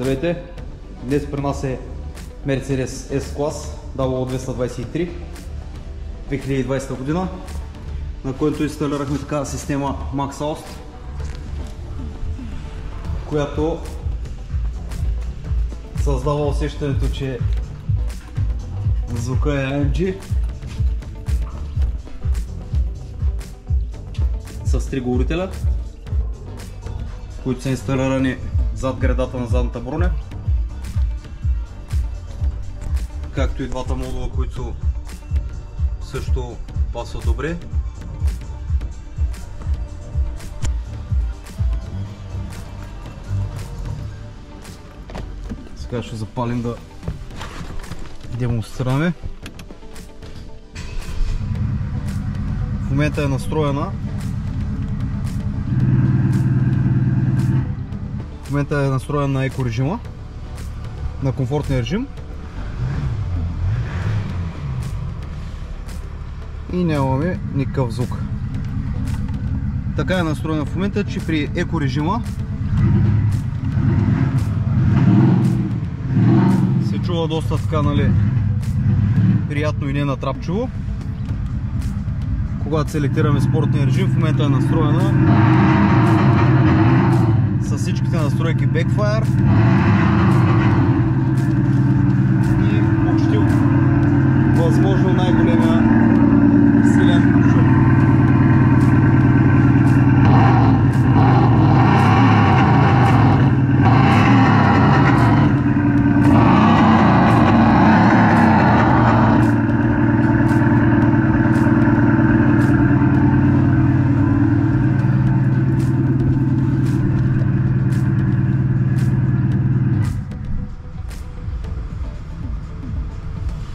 Здравейте! Днес при нас е Mercedes S-клас W223 2020 година, на който инсталирахме такава система MaxHouse, която създава усещането, че звука е AMG с 3 говорителя, които са инсталирани зад гредата на задната броня, както и двата модула, които също пасват добре. Сега ще запалим да демонстрираме. В момента е настроена. В момента е настроен на еко режима, на комфортния режим. И нямаме никакъв звук. Така е настроена в момента, че при еко режима се чува доста така, нали, приятно и не натрапчиво. Когато селектираме спортния режим, в момента е настроена с всичките настройки Backfire и почти възможно най-големия силен шум.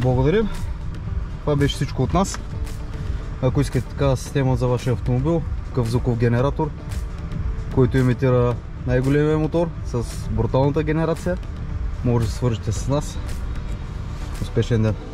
Благодарим. Това беше всичко от нас. Ако искате такава система за вашия автомобил, такъв звуков генератор, който имитира най-големия мотор с бруталната генерация, може да се свържете с нас. Успешен ден!